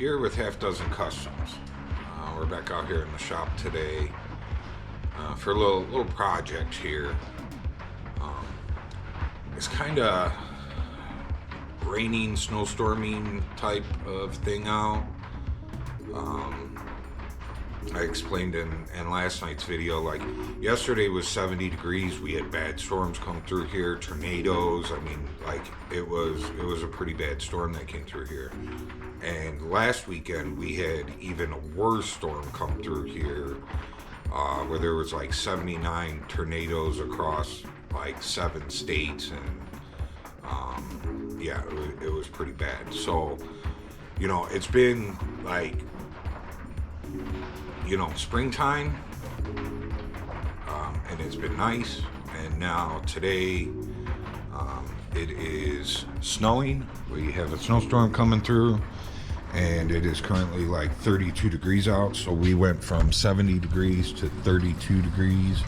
Here with Half Dozen Customs. We're back out here in the shop today for a little project here. It's kind of raining, snowstorming type of thing out. I explained in last night's video, like yesterday was 70 degrees. We had bad storms come through here, tornadoes. I mean, like it was a pretty bad storm that came through here. And last weekend we had even a worse storm come through here, where there was like 79 tornadoes across like 7 states, and yeah, it was pretty bad. So, you know, it's been like, you know, springtime, and it's been nice. And now today, it is snowing. We have a snowstorm coming through, and it is currently like 32 degrees out. So we went from 70 degrees to 32 degrees.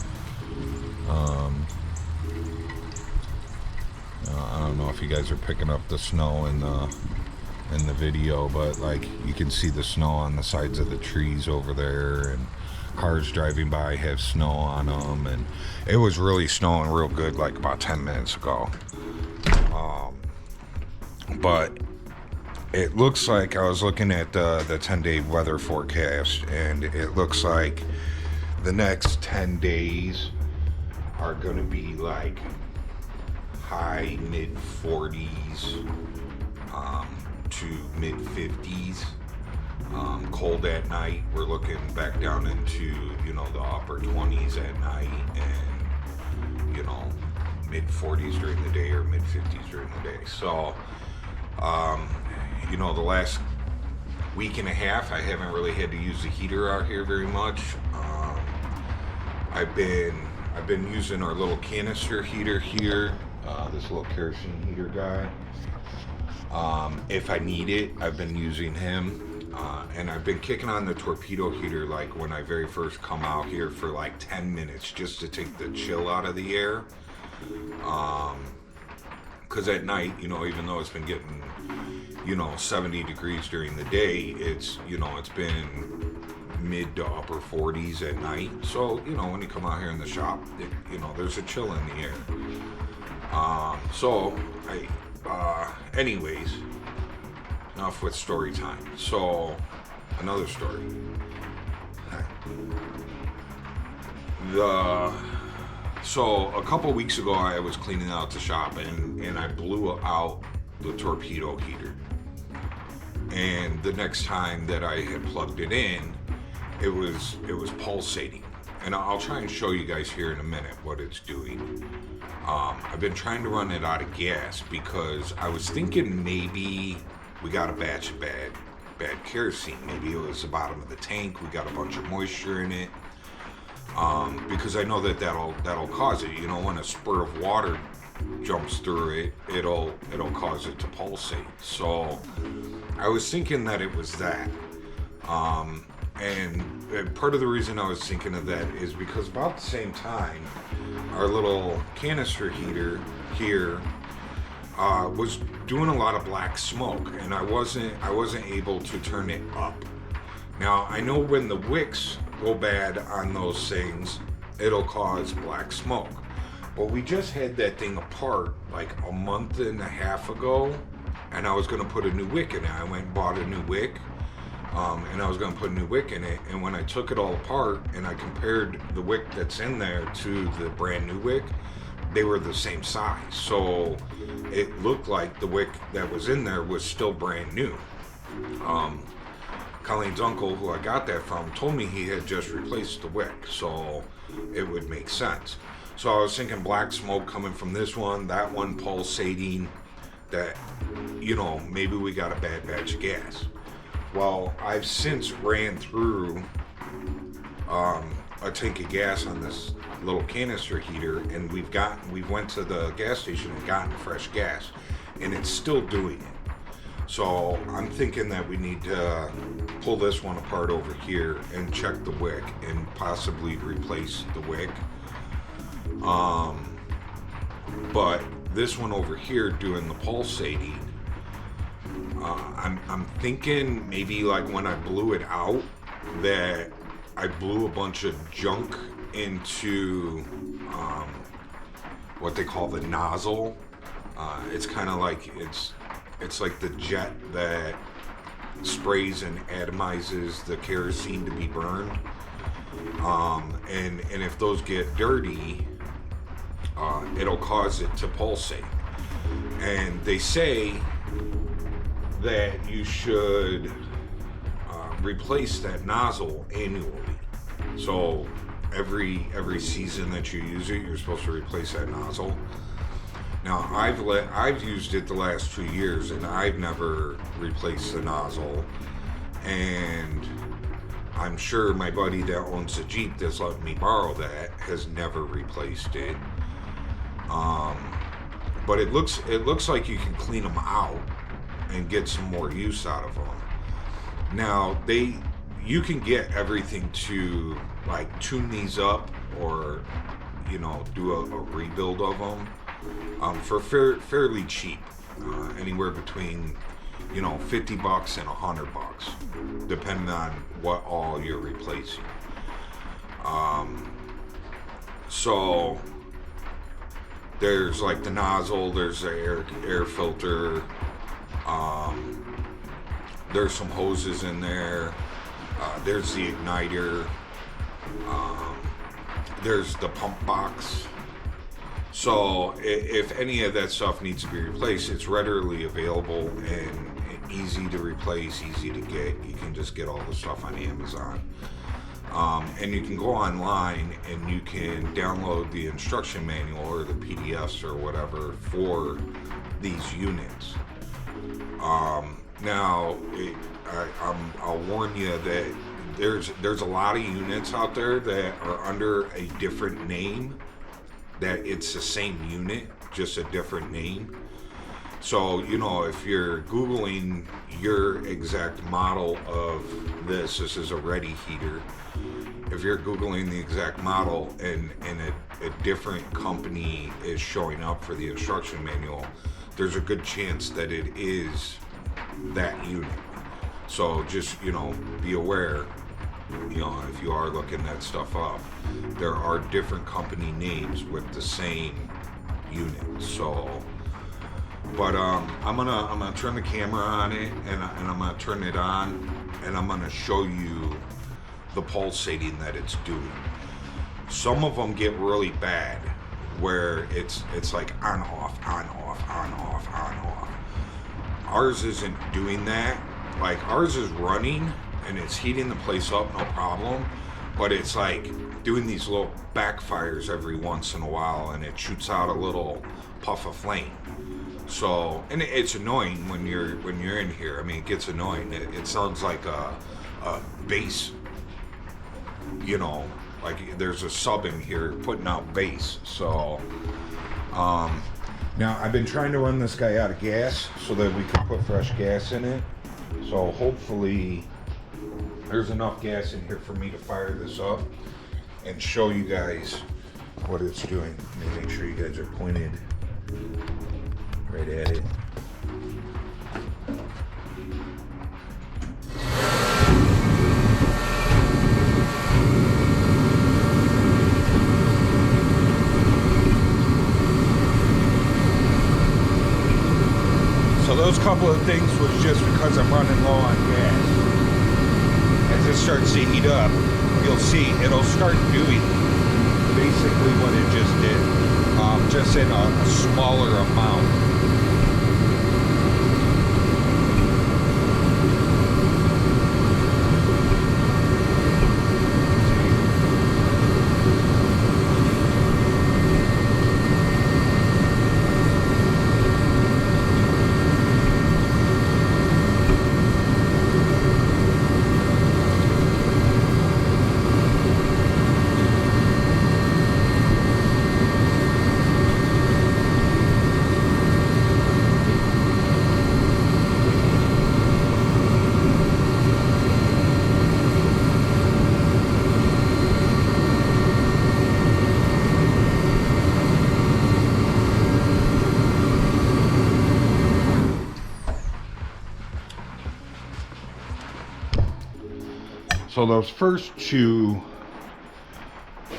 I don't know if you guys are picking up the snow in the video, but like you can see the snow on the sides of the trees over there, and cars driving by have snow on them, and it was really snowing real good like about 10 minutes ago. But it looks like, I was looking at the 10-day weather forecast, and it looks like the next 10 days are going to be like high mid 40s to mid 50s. Cold at night. We're looking back down into, you know, the upper 20s at night, and, you know, mid 40s during the day, or mid 50s during the day. So, you know, the last week and a half, I haven't really had to use the heater out here very much. I've been using our little canister heater here, this little kerosene heater guy. If I need it, I've been using him. And I've been kicking on the torpedo heater like when I very first come out here for like 10 minutes just to take the chill out of the air. Because at night, you know, even though it's been getting, you know, 70 degrees during the day, it's, you know, it's been mid to upper 40s at night. So, you know, when you come out here in the shop, you know, there's a chill in the air. Anyways, enough with story time. So, another story. So a couple weeks ago, I was cleaning out the shop, and I blew out the torpedo heater. And the next time that I had plugged it in, it was pulsating. And I'll try and show you guys here in a minute what it's doing. I've been trying to run it out of gas because I was thinking maybe we got a batch of bad kerosene. Maybe it was the bottom of the tank. We got a bunch of moisture in it. Because I know that'll cause it. You know, when a spur of water jumps through it, it'll cause it to pulsate. So I was thinking that it was that. And part of the reason I was thinking of that is because about the same time, our little canister heater here was doing a lot of black smoke, and I wasn't able to turn it up. Now, I know when the wicks go bad on those things, it'll cause black smoke. But we just had that thing apart like a month and a half ago, and I was going to put a new wick in it. I went and bought a new wick, and I was going to put a new wick in it. And when I took it all apart and I compared the wick that's in there to the brand new wick, they were the same size. So it looked like the wick that was in there was still brand new. Colleen's uncle, who I got that from, told me he had just replaced the wick, so it would make sense. So I was thinking black smoke coming from this one, that one pulsating, that, you know, maybe we got a bad batch of gas. Well, I've since ran through a tank of gas on this little canister heater, and we went to the gas station and gotten fresh gas, and it's still doing it. So I'm thinking that we need to pull this one apart over here and check the wick and possibly replace the wick. But this one over here doing the pulsating, I'm thinking maybe like when I blew it out, that I blew a bunch of junk into what they call the nozzle. It's kind of like it's like the jet that sprays and atomizes the kerosene to be burned. And if those get dirty, it'll cause it to pulsate. And they say that you should replace that nozzle annually. So every season that you use it, you're supposed to replace that nozzle. Now I've used it the last 2 years and I've never replaced the nozzle, and I'm sure my buddy that owns the Jeep that's letting me borrow that has never replaced it. But it looks like you can clean them out and get some more use out of them. Now you can get everything to like tune these up, or do a rebuild of them for fairly cheap, anywhere between $50 and $100, depending on what all you're replacing. So there's like the nozzle, there's the air filter, there's some hoses in there, there's the igniter, there's the pump box. So if any of that stuff needs to be replaced, it's readily available and easy to replace, easy to get. You can just get all the stuff on Amazon. And you can go online and you can download the instruction manual or the PDFs or whatever for these units. Now, I'll warn you that there's a lot of units out there that are under a different name, that it's the same unit, just a different name. So, if you're Googling your exact model of this is a Reddy Heater. If you're Googling the exact model and a different company is showing up for the instruction manual, there's a good chance that it is that unit. So just, be aware, if you are looking that stuff up, there are different company names with the same unit. So, but I'm gonna turn the camera on it, and I'm gonna turn it on, and I'm gonna show you the pulsating that it's doing. Some of them get really bad, where it's like on off, on off, on off, on off. Ours isn't doing that. Like, ours is running and it's heating the place up, no problem, but it's like doing these little backfires every once in a while, and it shoots out a little puff of flame. So, and it's annoying when you're in here. I mean, it gets annoying. It sounds like a bass, like there's a sub in here putting out bass. So, now I've been trying to run this guy out of gas so that we can put fresh gas in it. So hopefully there's enough gas in here for me to fire this up and show you guys what it's doing. Let me make sure you guys are pointed right at it. So those couple of things was just because I'm running low on gas. As it starts to heat up, you'll see it'll start doing basically what it just did, just in a smaller amount. So those first two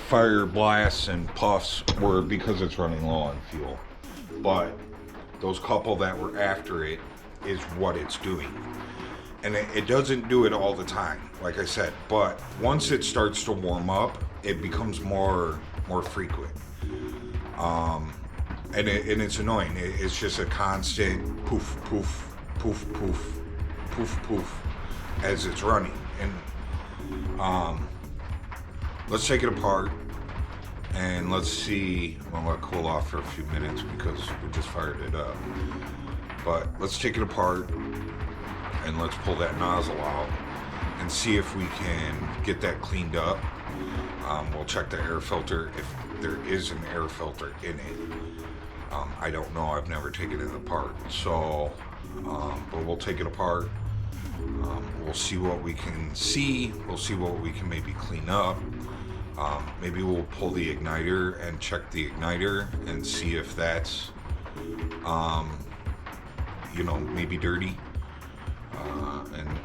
fire blasts and puffs were because it's running low on fuel, but those couple that were after it is what it's doing. And it doesn't do it all the time, like I said, but once it starts to warm up, it becomes more frequent. And it's annoying. It's just a constant poof, poof, poof, poof, poof, poof as it's running. And let's take it apart and let's see. I'm gonna let it cool off for a few minutes because we just fired it up. But let's take it apart and let's pull that nozzle out and see if we can get that cleaned up. We'll check the air filter if there is an air filter in it. I don't know, I've never taken it apart. So, but we'll take it apart. We'll see what we can see. We'll see what we can maybe clean up. Maybe we'll pull the igniter and check the igniter and see if that's, maybe dirty.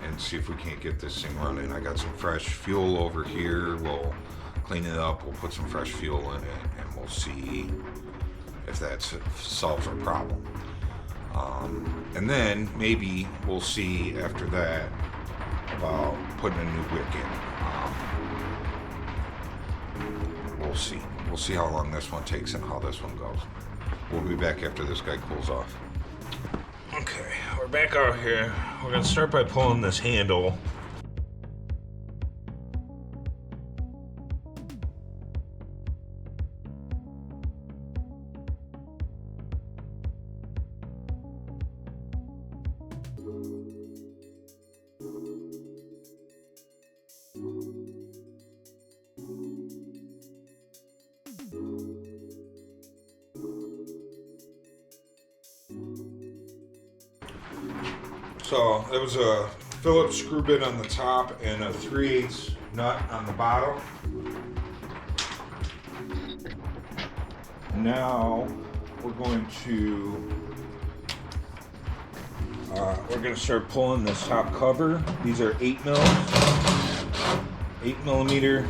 And see if we can't get this thing running. I got some fresh fuel over here. We'll clean it up. We'll put some fresh fuel in it, and we'll see if that solves our problem. And then maybe we'll see after that about putting a new wick in. We'll see. We'll see how long this one takes and how this one goes. We'll be back after this guy cools off. Okay, we're back out here. We're gonna start by pulling this handle. So there was a Phillips screw bit on the top and a 3/8 nut on the bottom. Now we're going to start pulling this top cover. These are 8 millimeter.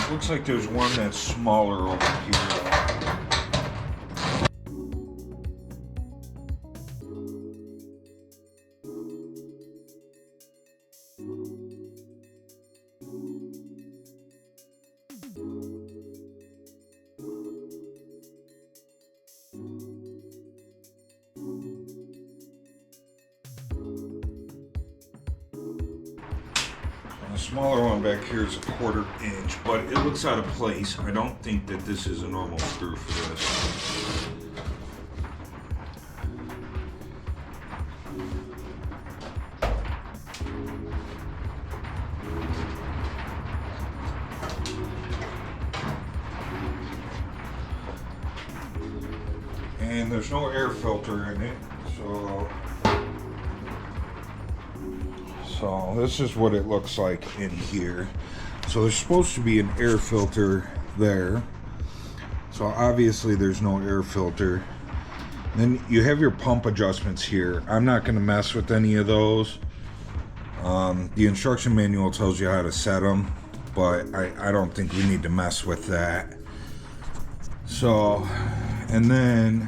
Looks like there's one that's smaller over here. The smaller one back here is a 1/4 inch, but it looks out of place. I don't think that this is a normal screw for this. And there's no air filter in it, so this is what it looks like in here. So there's supposed to be an air filter there. So obviously there's no air filter. Then you have your pump adjustments here. I'm not going to mess with any of those. The instruction manual tells you how to set them, but I don't think we need to mess with that. So, and then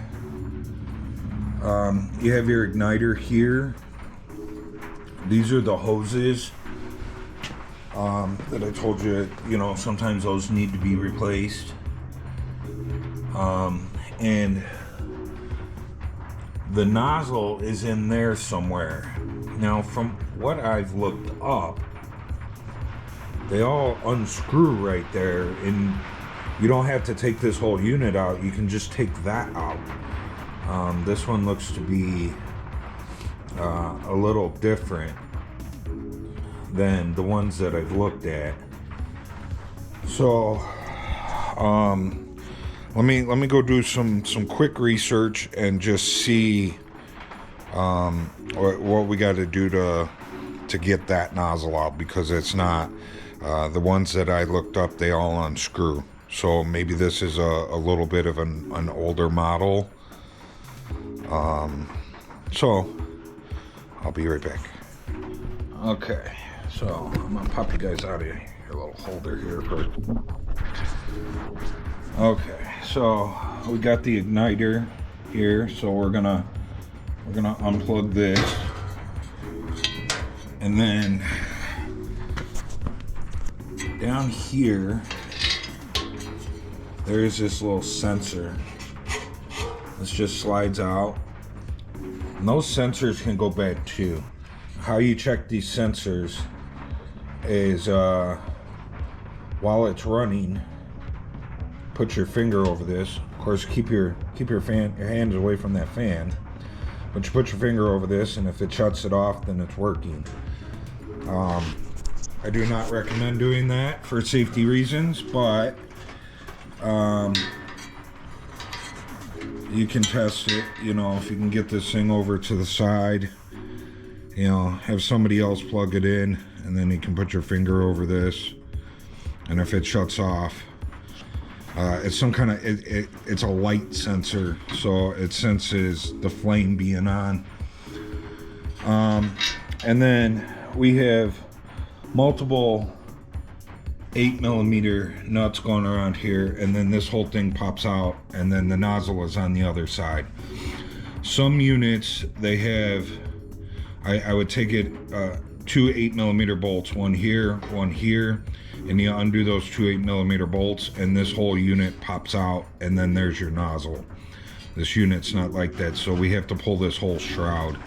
you have your igniter here. These are the hoses that I told you, sometimes those need to be replaced. And the nozzle is in there somewhere. Now, from what I've looked up, they all unscrew right there, and you don't have to take this whole unit out. You can just take that out. This one looks to be a little different than the ones that I've looked at. So let me go do some quick research and just see what we got to do to get that nozzle out, because it's not the ones that I looked up, they all unscrew. So maybe this is a little bit of an older model. So I'll be right back. Okay, so I'm gonna pop you guys out of your little holder here first. Okay, so we got the igniter here, so we're gonna unplug this, and then down here there's this little sensor. This just slides out, and those sensors can go bad too. How you check these sensors is while it's running, put your finger over this. Of course, keep your hands away from that fan. But you put your finger over this, and if it shuts it off, then it's working. I do not recommend doing that for safety reasons, but you can test it. You know, if you can get this thing over to the side, you know, have somebody else plug it in, and then you can put your finger over this, and if it shuts off, it's some kind of it's a light sensor, so it senses the flame being on. And then we have multiple 8mm nuts going around here, and then this whole thing pops out, and then the nozzle is on the other side. Some units, they have, I would take it 2 8mm bolts, one here, and you undo those 2 8mm bolts, and this whole unit pops out, and then there's your nozzle. This unit's not like that, so we have to pull this whole shroud.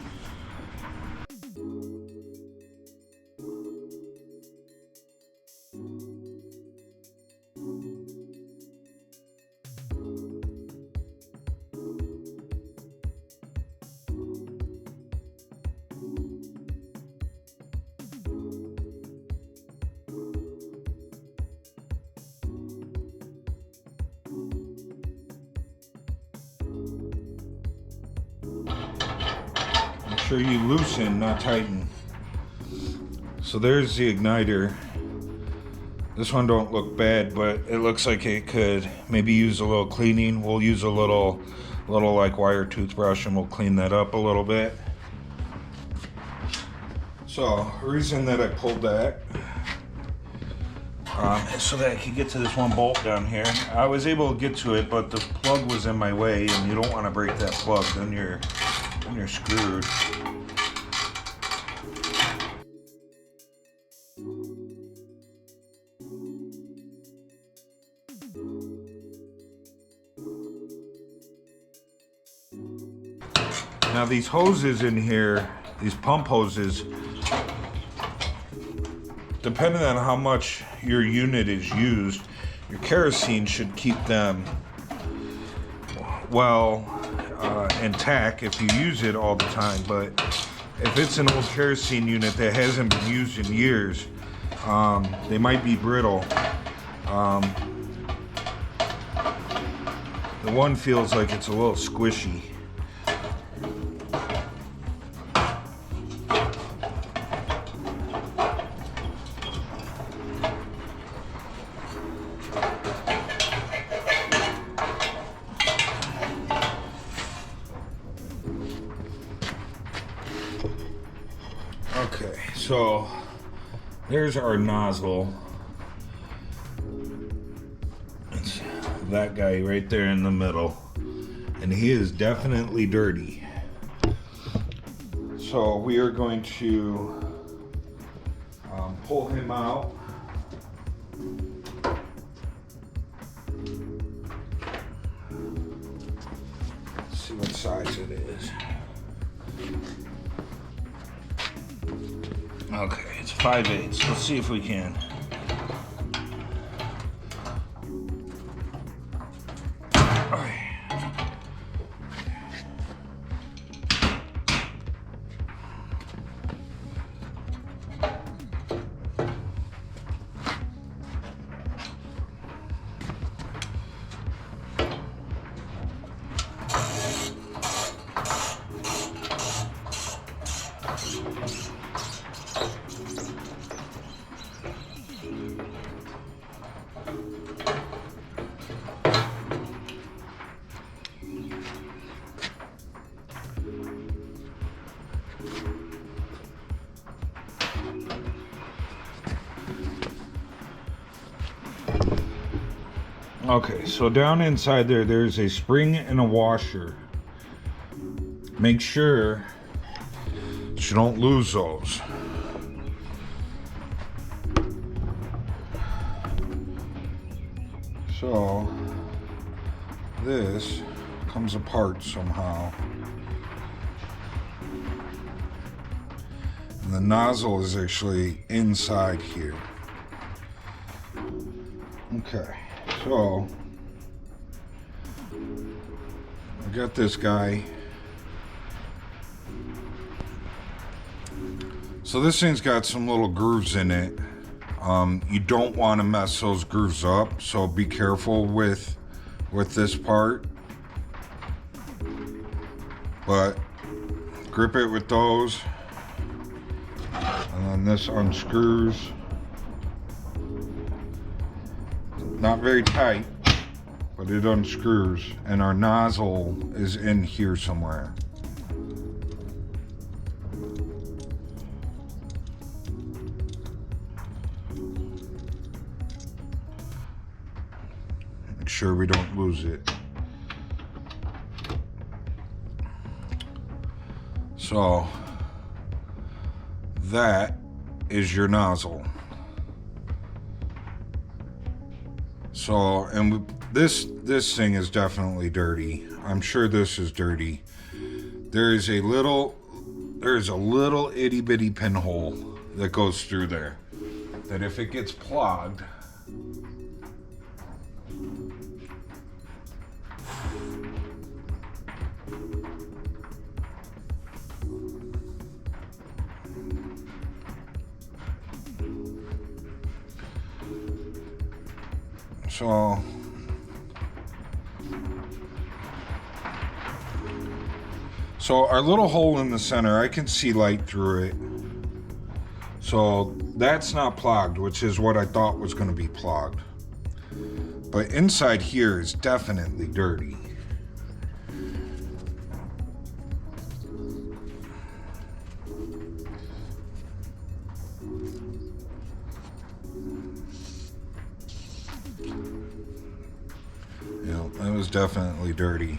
Sure you loosen, not tighten. So there's the igniter. This one don't look bad, but it looks like it could maybe use a little cleaning. We'll use a little like wire toothbrush, and we'll clean that up a little bit. So the reason that I pulled that is so that I could get to this one bolt down here. I was able to get to it, but the plug was in my way, and you don't want to break that plug, then you're screwed. Now these hoses in here, these pump hoses, depending on how much your unit is used, your kerosene should keep them well intact if you use it all the time. But if it's an old kerosene unit that hasn't been used in years, they might be brittle. The one feels like it's a little squishy. Okay, so there's our nozzle. It's that guy right there in the middle, and he is definitely dirty. So we are going to pull him out. Let's see what size it is. Okay, it's 5/8. Let's see if we can. Okay, so down inside there's a spring and a washer. Make sure that you don't lose those. So this comes apart somehow. And the nozzle is actually inside here. Okay, so I got this guy. So this thing's got some little grooves in it. You don't want to mess those grooves up, so be careful with this part. But grip it with those, and then this unscrews. Not very tight, but it unscrews, and our nozzle is in here somewhere. Make sure we don't lose it. So that is your nozzle. So, and this thing is definitely dirty. I'm sure this is dirty. There's a little itty bitty pinhole that goes through there, that if it gets clogged, so our little hole in the center, I can see light through it. So that's not clogged, which is what I thought was going to be clogged. But inside here is definitely dirty. That was definitely dirty.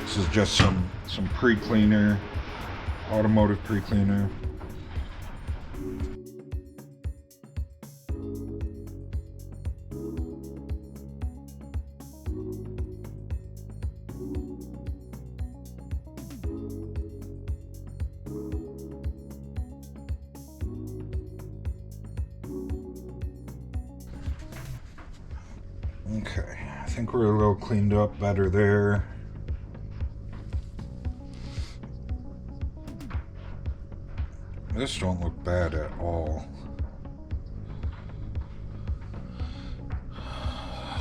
This is just some pre-cleaner, automotive pre-cleaner. Okay, I think we're a little cleaned up better there. This don't look bad at all.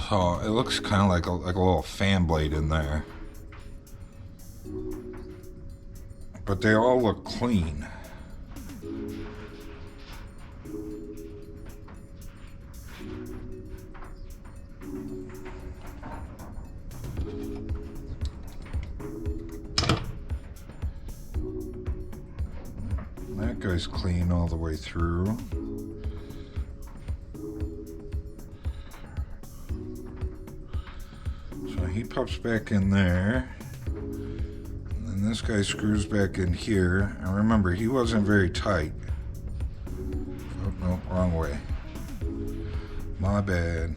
So it looks kind of like a little fan blade in there. But they all look clean. That guy's clean all the way through. So he pops back in there. And then this guy screws back in here. And remember, he wasn't very tight. Oh, no, wrong way. My bad.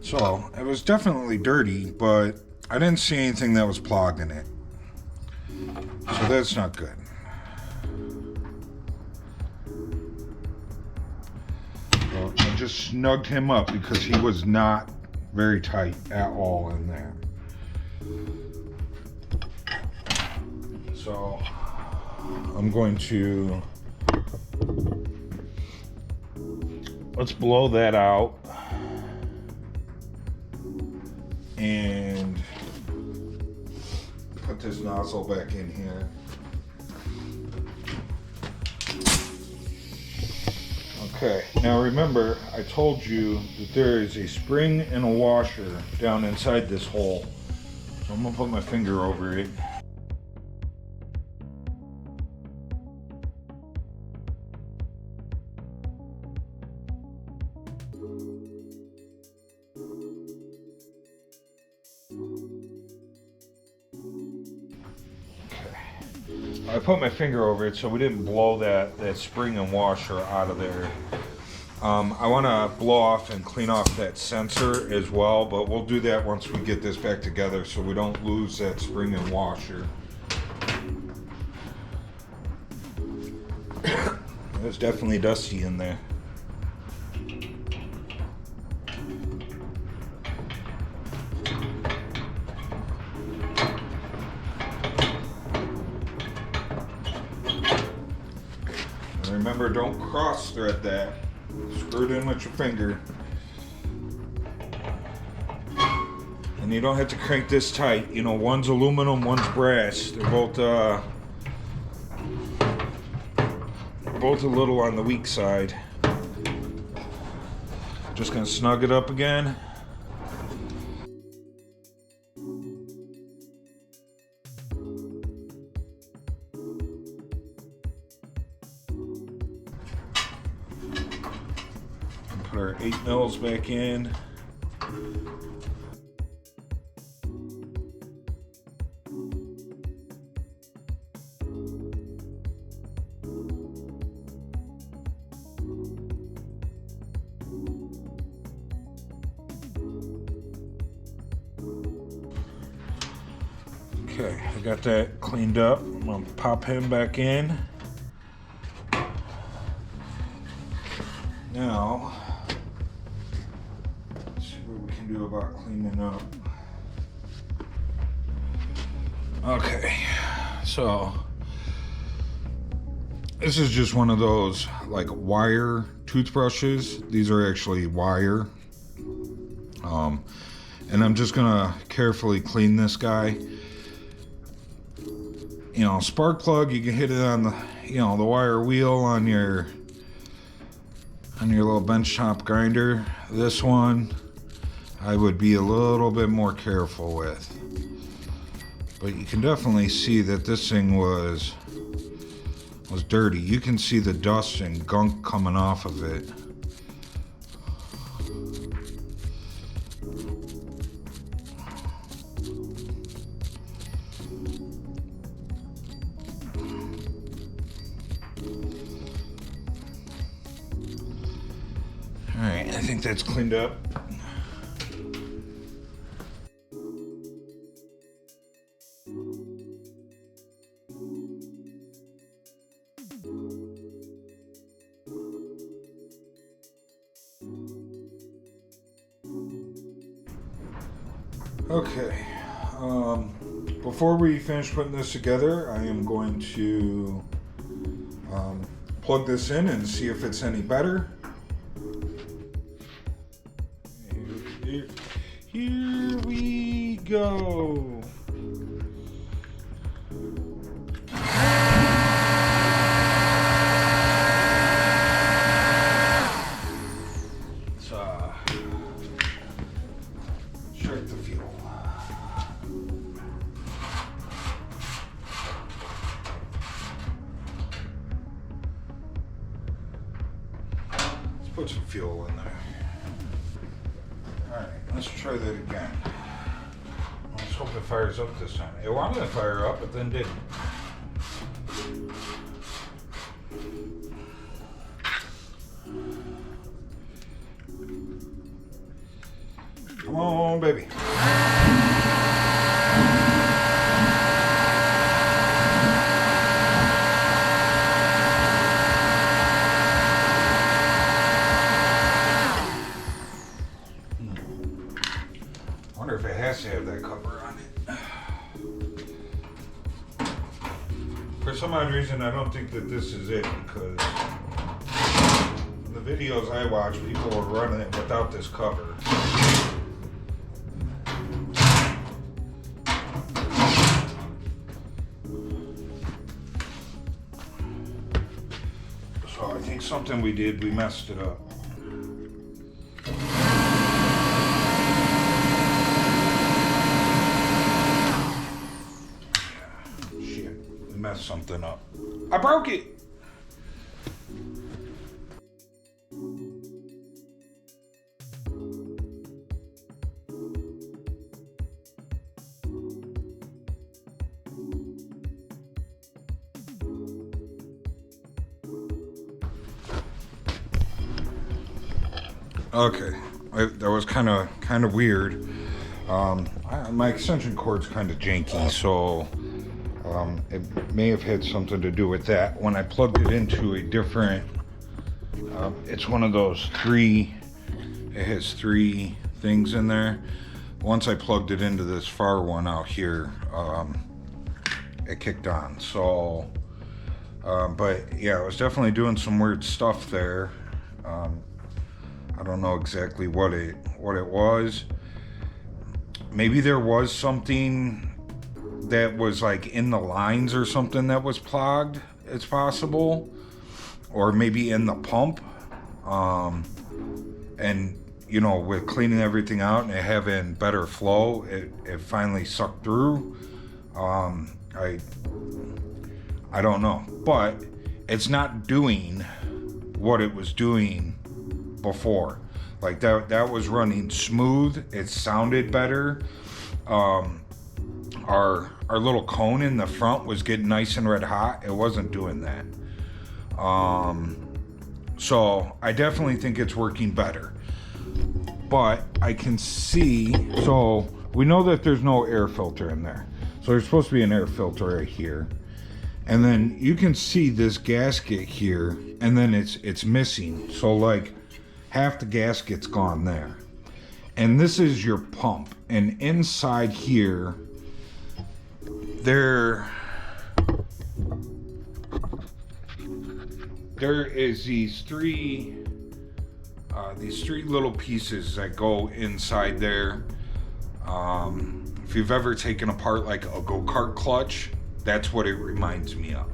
So, it was definitely dirty, but I didn't see anything that was clogged in it. So that's not good. So I just snugged him up because he was not very tight at all in there. So, I'm going to... let's blow that out. And this nozzle back in here. Okay, now remember, I told you that there is a spring and a washer down inside this hole. So I'm gonna put my finger over it. I put my finger over it so we didn't blow that spring and washer out of there. I want to blow off and clean off that sensor as well, but we'll do that once we get this back together so we don't lose that spring and washer. It's definitely dusty in there. Remember, don't cross thread that. Screw it in with your finger. And you don't have to crank this tight. You know, one's aluminum, one's brass. They're both a little on the weak side. Just gonna snug it up again. Put our 8 mils back in. Okay, I got that cleaned up. I'm gonna pop him back in. Now, let's see what we can do about cleaning up. Okay, so this is just one of those like wire toothbrushes. These are actually wire. And I'm just gonna carefully clean this guy. You know, spark plug, you can hit it on the, you know, the wire wheel on your little bench top grinder. This one, I would be a little bit more careful with. But you can definitely see that this thing was dirty. You can see the dust and gunk coming off of it. Alright, I think that's cleaned up. Okay, before we finish putting this together, I am going to plug this in and see if it's any better. Here we go. Let's check the fuel. Let's put some fuel in there. Alright, let's try that again. Let's hope it fires up this time. It wanted to fire up, but then didn't. Come on, baby. I wonder if it has to have that cover on it. For some odd reason, I don't think that this is it, because the videos I watch, people were running it without this cover. something we did, we messed it up. Shit, we messed something up. I broke it! Okay, that was kind of weird. My extension cord's kind of janky, so it may have had something to do with that. When I plugged it into a different, it's one of those three. It has three things in there. Once I plugged it into this far one out here, it kicked on. So, but yeah, I was definitely doing some weird stuff there. I don't know exactly what it was. Maybe there was something that was like in the lines or something that was clogged. It's possible, or maybe in the pump. And you know, with cleaning everything out and it having better flow, it finally sucked through. I don't know, but it's not doing what it was doing before. Like that was running smooth. It sounded better. Our little cone in the front was getting nice and red hot. It wasn't doing that. So I definitely think it's working better. But I can see, so we know that there's no air filter in there. So there's supposed to be an air filter right here. And then you can see this gasket here, and then it's missing. So like half the gasket's gone there. And this is your pump. And inside here, there is these three little pieces that go inside there. If you've ever taken apart like a go-kart clutch, that's what it reminds me of.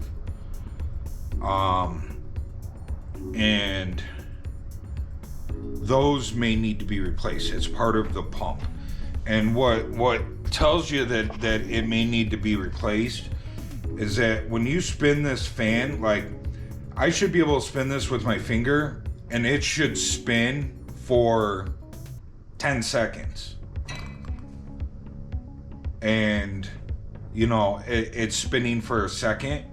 And those may need to be replaced. It's part of the pump. And what tells you that it may need to be replaced is that when you spin this fan, like I should be able to spin this with my finger and it should spin for 10 seconds. And you know, it's spinning for a second.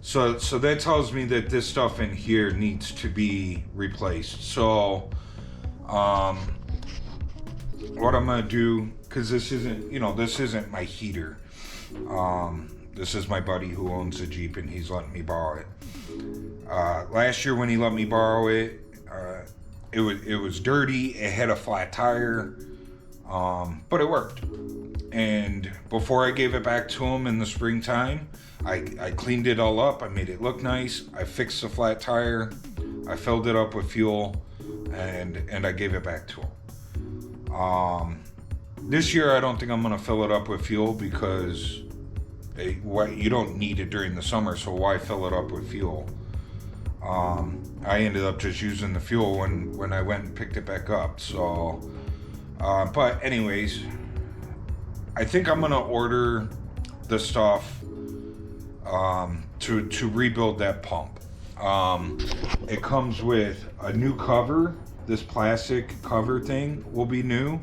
So that tells me that this stuff in here needs to be replaced. So what I'm gonna do, because this isn't my heater. This is my buddy who owns the Jeep and he's letting me borrow it. Last year when he let me borrow it, it was dirty, it had a flat tire, but it worked. And before I gave it back to him in the springtime, I cleaned it all up, I made it look nice, I fixed the flat tire, I filled it up with fuel, and I gave it back to him. This year I don't think I'm gonna fill it up with fuel because you don't need it during the summer, so why fill it up with fuel? I ended up just using the fuel when I went and picked it back up. So, but anyways, I think I'm gonna order the stuff to rebuild that pump. It comes with a new cover. This plastic cover thing will be new.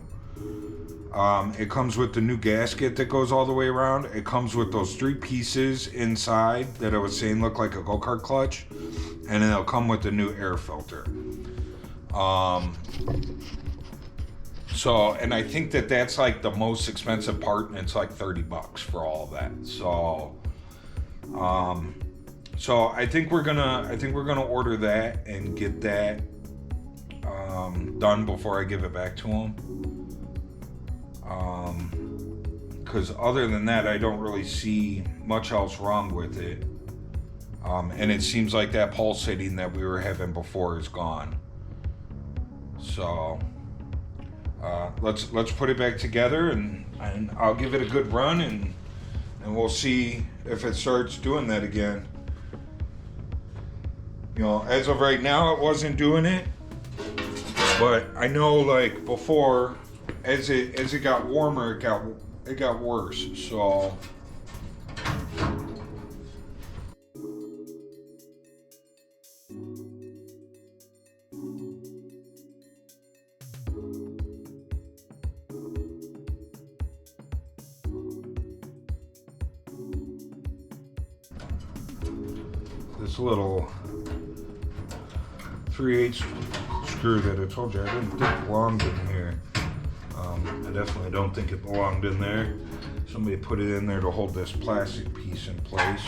It comes with the new gasket that goes all the way around. It comes with those three pieces inside that I was saying look like a go-kart clutch. And then it'll come with the new air filter. So, and I think that's like the most expensive part, and it's like $30 for all of that. So, I think we're gonna order that and get that done before I give it back to him. Because other than that, I don't really see much else wrong with it. And it seems like that pulsating that we were having before is gone. So let's put it back together, and I'll give it a good run, and we'll see if it starts doing that again. You know, as of right now, it wasn't doing it. But I know, like, before, as it got warmer, it got worse. So this little 3/8 screw that I told you I didn't think belonged in here. I definitely don't think it belonged in there. Somebody put it in there to hold this plastic piece in place.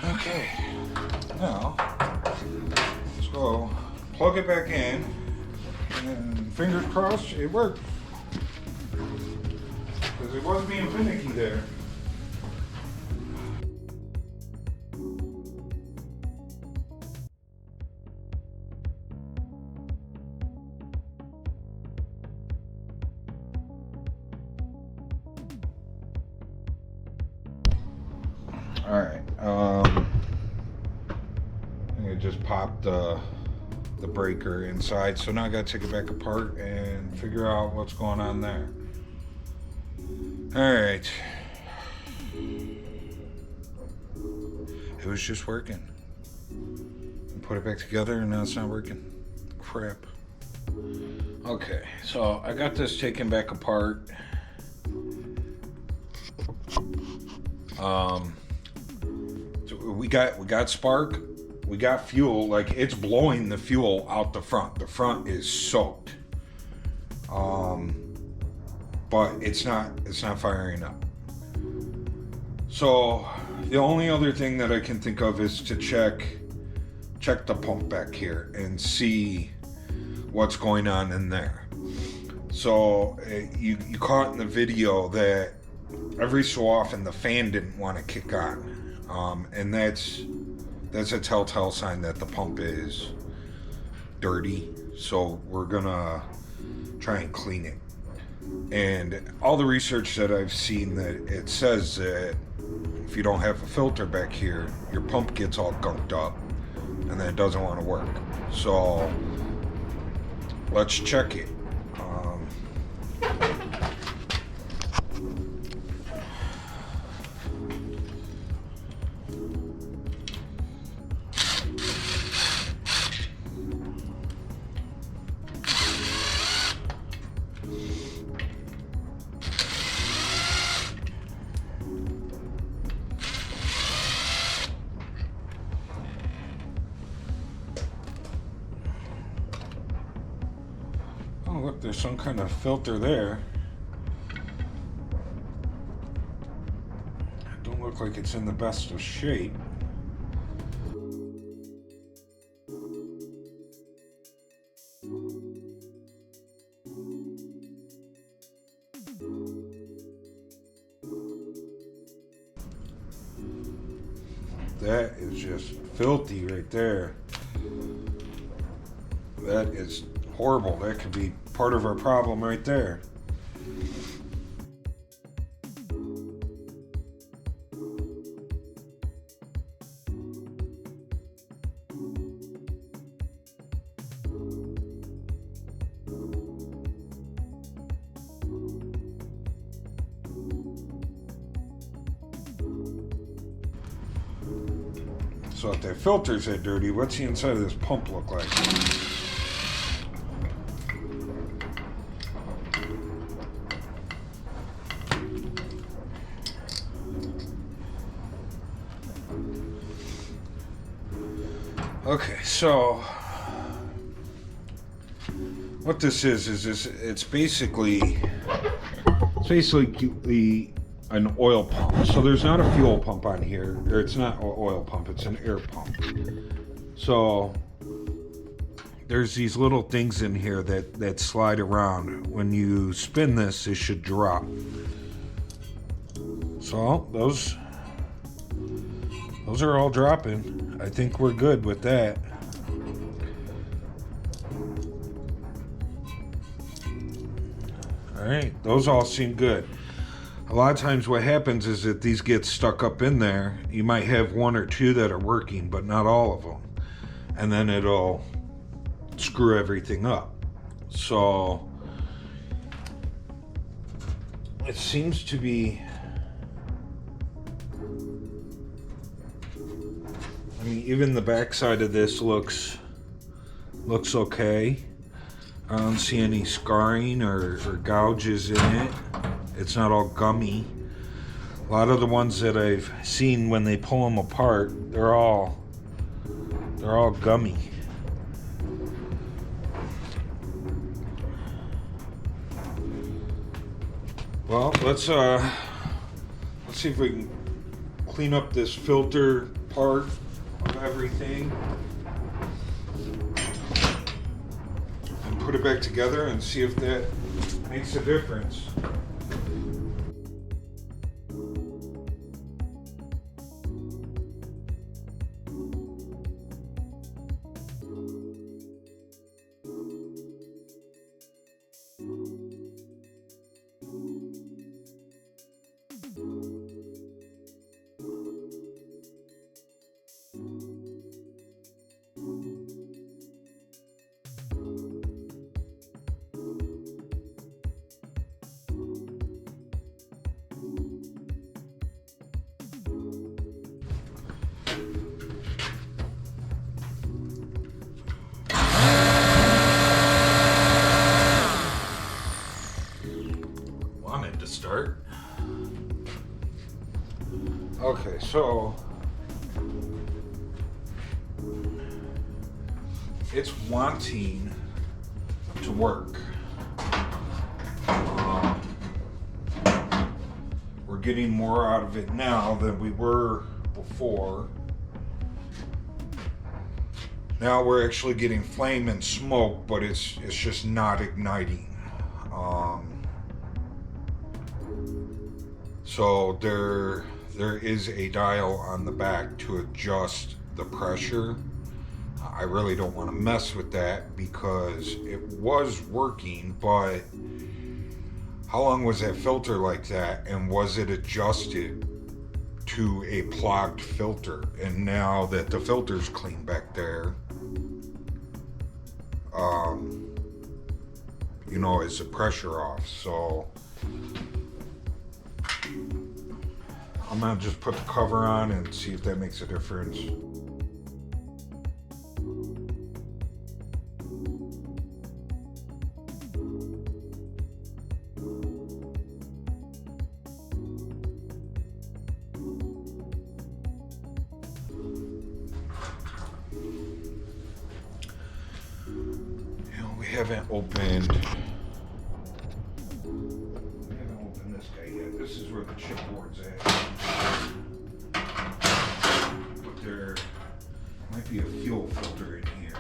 Okay, now let's go plug it back in, and fingers crossed it worked, because it was being finicky there. All right, I just popped the breaker inside, so now I gotta take it back apart and figure out what's going on there. All right, it was just working. Put it back together and now it's not working. Crap. Okay, so I got this taken back apart. So we got spark, we got fuel, like it's blowing the fuel out the front. The front is soaked. But it's not firing up. So the only other thing that I can think of is to check the pump back here and see what's going on in there. So you caught in the video that every so often the fan didn't want to kick on. And that's a telltale sign that the pump is dirty. So we're gonna try and clean it. And all the research that I've seen, that it says that if you don't have a filter back here, your pump gets all gunked up and then it doesn't want to work. So let's check it. Oh, look, there's some kind of filter there. It don't look like it's in the best of shape. That is just filthy right there. That is horrible. That could be part of our problem right there. So if that filter's that dirty, what's the inside of this pump look like? Okay, so what this is it's basically an oil pump. So there's not a fuel pump on here, or it's not an oil pump, it's an air pump. So there's these little things in here that slide around. When you spin this, it should drop. So those are all dropping. I think we're good with that. All right, those all seem good. A lot of times what happens is that these get stuck up in there. You might have one or two that are working, but not all of them. And then it'll screw everything up. So it seems to be, I mean, even the back side of this looks okay. I don't see any scarring or gouges in it. It's not all gummy. A lot of the ones that I've seen, when they pull them apart, they're all gummy. Well, let's see if we can clean up this filter part of everything and put it back together and see if that makes a difference. Start. Okay, so it's wanting to work. We're getting more out of it now than we were before. Now we're actually getting flame and smoke, but it's just not igniting. So there is a dial on the back to adjust the pressure. I really don't want to mess with that because it was working, but how long was that filter like that, and was it adjusted to a clogged filter? And now that the filter's clean back there, you know, is the pressure off? So I'm gonna just put the cover on and see if that makes a difference. We haven't opened this guy yet. This is where the chipboard's at. But there might be a fuel filter in here.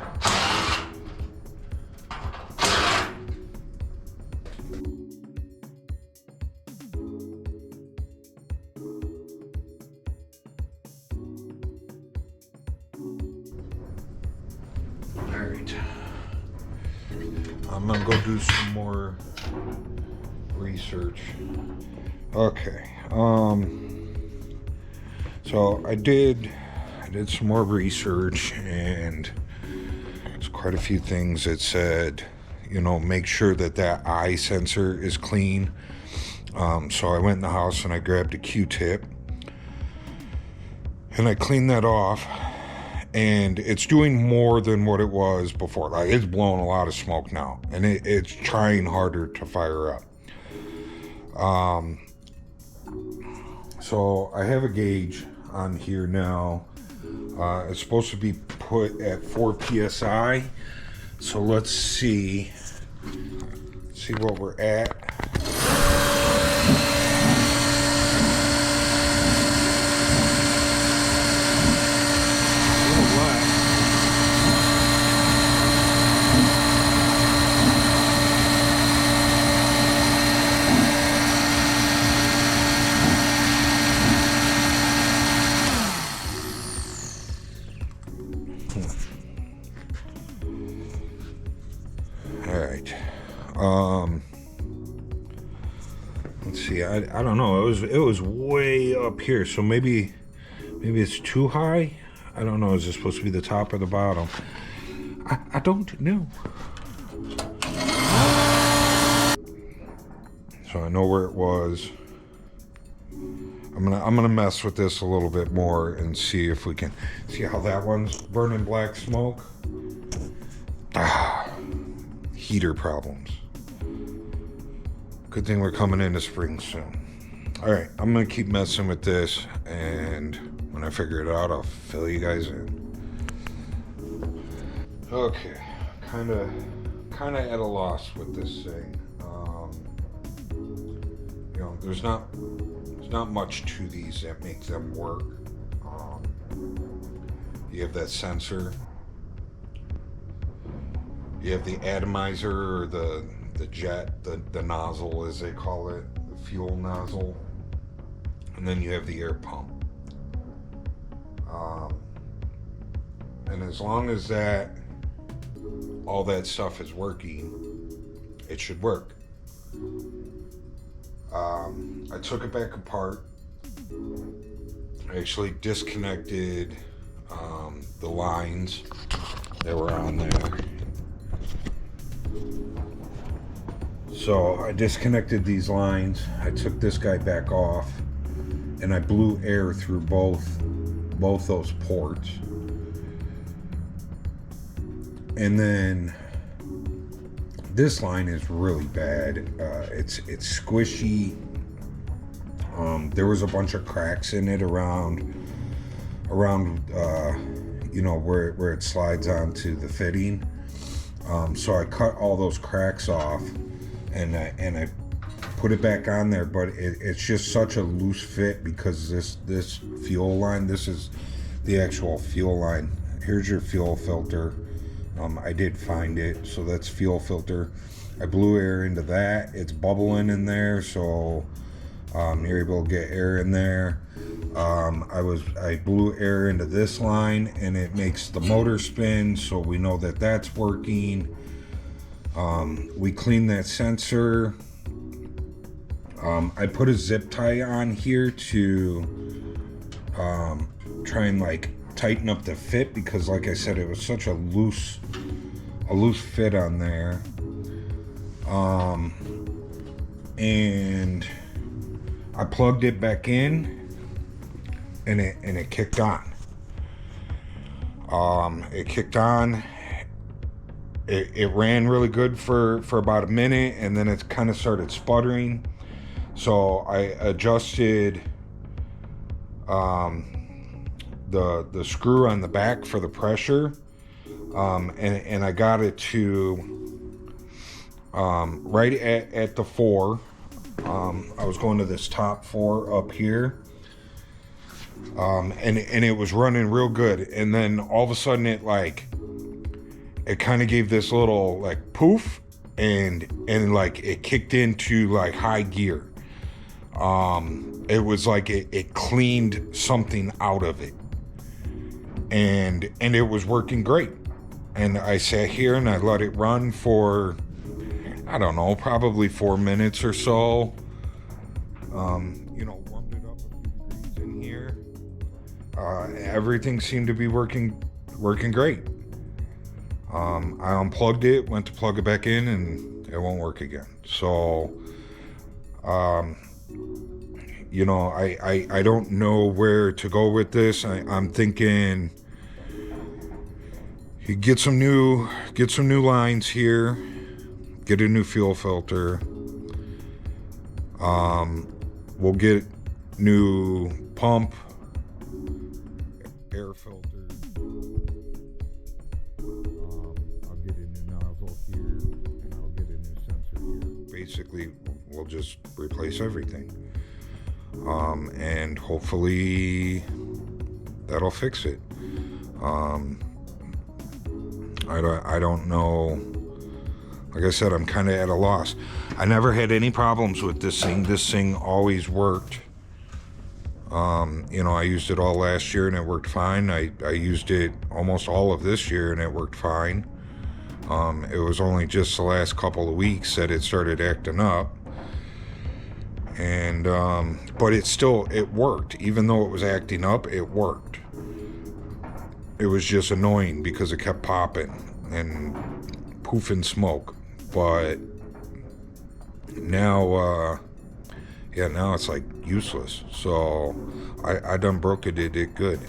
Alright. I'm gonna go do some more research. Okay. So I did some more research, and there's quite a few things that said, you know, make sure that eye sensor is clean. So I went in the house and I grabbed a Q-tip and I cleaned that off. And it's doing more than what it was before. Like, it's blowing a lot of smoke now, and it's trying harder to fire up. So I have a gauge on here now. It's supposed to be put at 4 psi. So let's see See what we're at. Let's see. I don't know. It was way up here, so maybe it's too high. I don't know. Is this supposed to be the top or the bottom? I don't know. So I know where it was. I'm gonna mess with this a little bit more and see if we can see how that one's burning black smoke. Heater problems. Good thing we're coming into spring soon. All right, I'm gonna keep messing with this, and when I figure it out, I'll fill you guys in. Okay, kind of at a loss with this thing. You know, there's not much to these that makes them work. You have that sensor. You have the atomizer, or the jet, the nozzle as they call it, the fuel nozzle, and then you have the air pump. And as long as all that stuff is working, it should work. I took it back apart. I actually disconnected the lines that were on there. So I disconnected these lines. I took this guy back off, and I blew air through both those ports. And then this line is really bad. It's squishy. There was a bunch of cracks in it around you know, where it slides onto the fitting. So I cut all those cracks off, and I put it back on there, but it's just such a loose fit because this fuel line, this is the actual fuel line. Here's your fuel filter. I did find it, so that's fuel filter. I blew air into that. It's bubbling in there, so you're able to get air in there. I blew air into this line, and it makes the motor spin, so we know that that's working. We cleaned that sensor. I put a zip tie on here to try and like tighten up the fit, because like I said, it was such a loose fit on there. And I plugged it back in, and it kicked on. It kicked on. It ran really good for about a minute, and then it kind of started sputtering. So I adjusted the screw on the back for the pressure, and I got it to right at the 4. I was going to this top 4 up here, and it was running real good, and then all of a sudden it kind of gave this little like poof, and like it kicked into like high gear. It was like it cleaned something out of it, and it was working great. And I sat here and I let it run for, I don't know, probably 4 minutes or so. You know, warmed it up a few degrees in here. Everything seemed to be working great. I unplugged it, went to plug it back in, and it won't work again. So, you know, I don't know where to go with this. I'm thinking you get some new lines here, get a new fuel filter. We'll get new pump, air filter. I'll get a new nozzle here, and I'll get a basically we'll just replace everything. And hopefully that'll fix it. I don't know. Like I said, I'm kind of at a loss. I never had any problems with this thing. This thing always worked. You know, I used it all last year and it worked fine. I used it almost all of this year and it worked fine. It was only just the last couple of weeks that it started acting up. And, but it worked. Even though it was acting up, it worked. It was just annoying because it kept popping and poofing smoke. But now, now it's like useless. So I done broke it. It did good,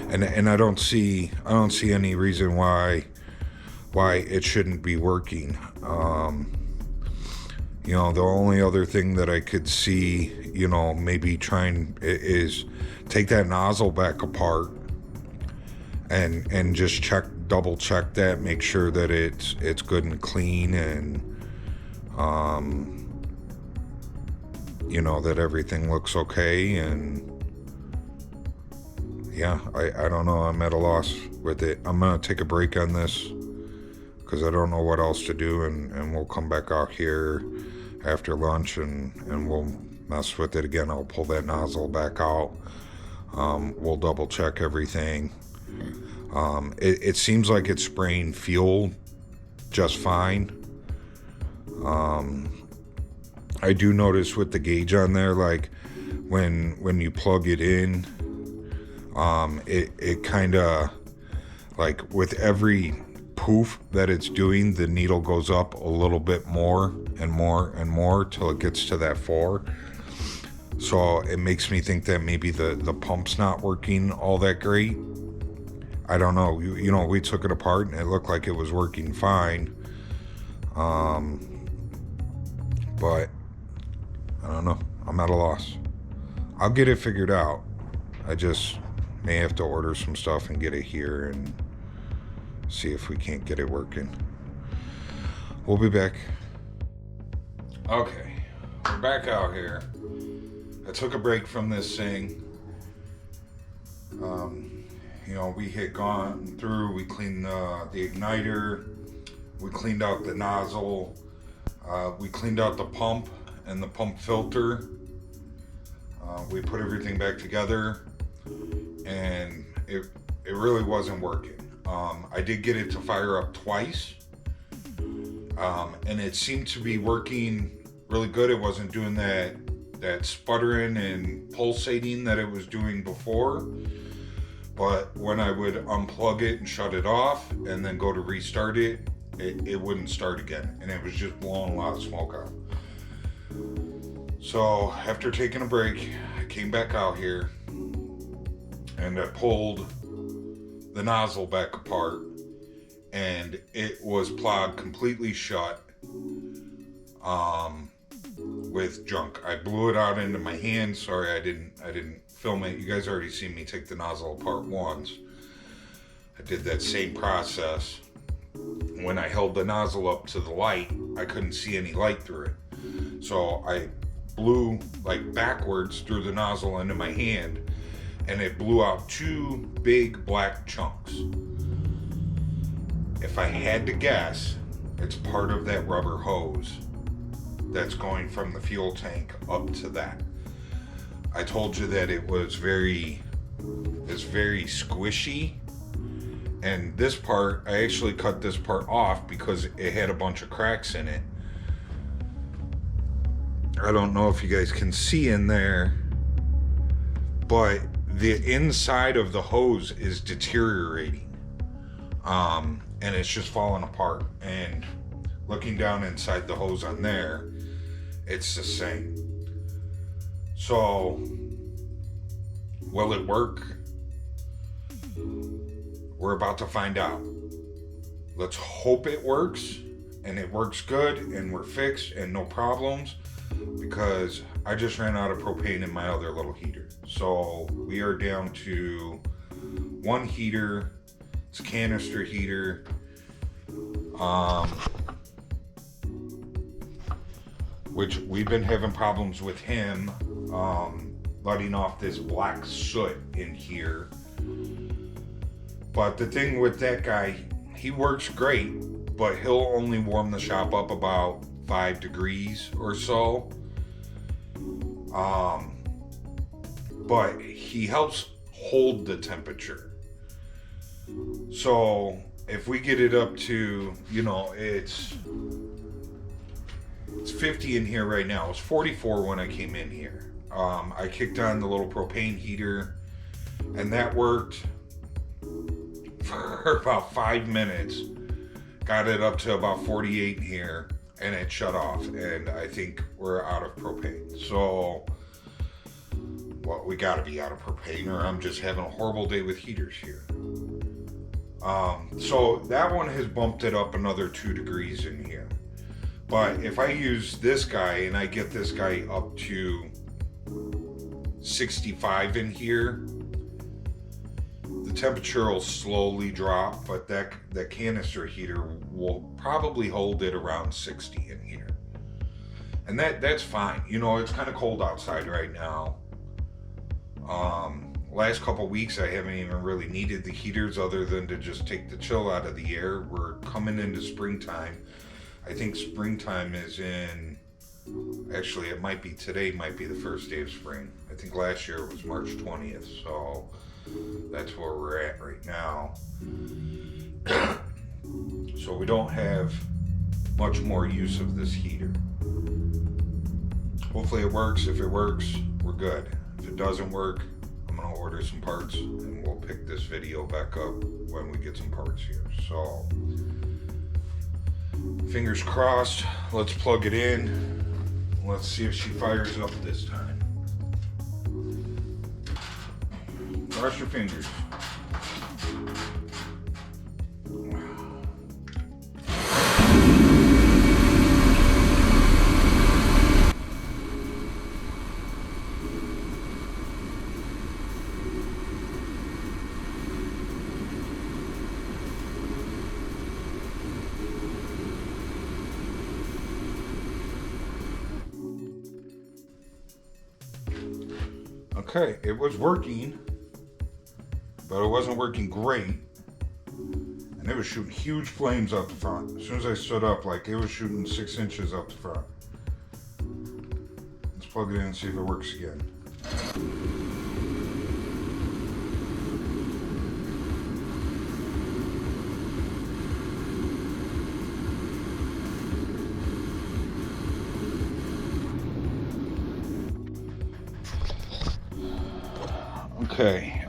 and I don't see any reason why it shouldn't be working. You know, the only other thing that I could see, you know, maybe trying is take that nozzle back apart and just double check that, make sure that it's good and clean, and you know, that everything looks okay. And yeah, I don't know, I'm at a loss with it. I'm gonna take a break on this because I don't know what else to do, and we'll come back out here after lunch and we'll mess with it again. I'll pull that nozzle back out. We'll double check everything. It seems like it's spraying fuel just fine. I do notice with the gauge on there, like when you plug it in, it kind of, like with every poof that it's doing, the needle goes up a little bit more and more and more till it gets to that 4. So it makes me think that maybe the pump's not working all that great. I don't know. You know, we took it apart and it looked like it was working fine. But I don't know. I'm at a loss. I'll get it figured out. I just may have to order some stuff and get it here and see if we can't get it working. We'll be back. Okay, we're back out here. I took a break from this thing. You know, we had gone through, we cleaned the igniter, we cleaned out the nozzle, we cleaned out the pump and the pump filter. We put everything back together, and it really wasn't working. I did get it to fire up twice, and it seemed to be working really good. It wasn't doing that sputtering and pulsating that it was doing before. But when I would unplug it and shut it off and then go to restart it, it wouldn't start again, and it was just blowing a lot of smoke out. So after taking a break, I came back out here and I pulled the nozzle back apart, and it was plowed completely shut with junk. I blew it out into my hand. Sorry, I didn't film it. You guys already seen me take the nozzle apart once. I did that same process. When I held the nozzle up to the light, I couldn't see any light through it. So I blew like backwards through the nozzle into my hand, and it blew out 2 big black chunks. If I had to guess, it's part of that rubber hose that's going from the fuel tank up to that. I told you that it was very squishy, and this part, I actually cut this part off because it had a bunch of cracks in it. I don't know if you guys can see in there, but the inside of the hose is deteriorating, and it's just falling apart. And looking down inside the hose on there, it's the same. So will it work? We're about to find out. Let's hope it works, and it works good, and we're fixed and no problems, because I just ran out of propane in my other little heater. So we are down to 1 heater. It's a canister heater. which we've been having problems with him letting off this black soot in here. But the thing with that guy, he works great, but he'll only warm the shop up about 5 degrees or so. But he helps hold the temperature. So if we get it up to, you know, it's 50 in here right now. It was 44 when I came in here. I kicked on the little propane heater, and that worked for about 5 minutes. Got it up to about 48 in here, and it shut off, and I think we're out of propane. So, well, we gotta be out of propane, or I'm just having a horrible day with heaters here. So that one has bumped it up another 2 degrees in here. But if I use this guy and I get this guy up to 65 in here, the temperature will slowly drop, but that canister heater will probably hold it around 60 in here. And that's fine. You know, it's kind of cold outside right now. Last couple weeks I haven't even really needed the heaters other than to just take the chill out of the air. We're coming into springtime. I think springtime is in, actually it might be, today might be the first day of spring. I think last year it was March 20th, so that's where we're at right now. So we don't have much more use of this heater. Hopefully it works. If it works, we're good. If it doesn't work, I'm gonna order some parts and we'll pick this video back up when we get some parts here. So fingers crossed. Let's plug it in. Let's see if she fires up this time. Cross your fingers. Okay, it was working, but it wasn't working great, and it was shooting huge flames out the front. As soon as I stood up, like, it was shooting 6 inches out the front. Let's plug it in and see if it works again. Okay,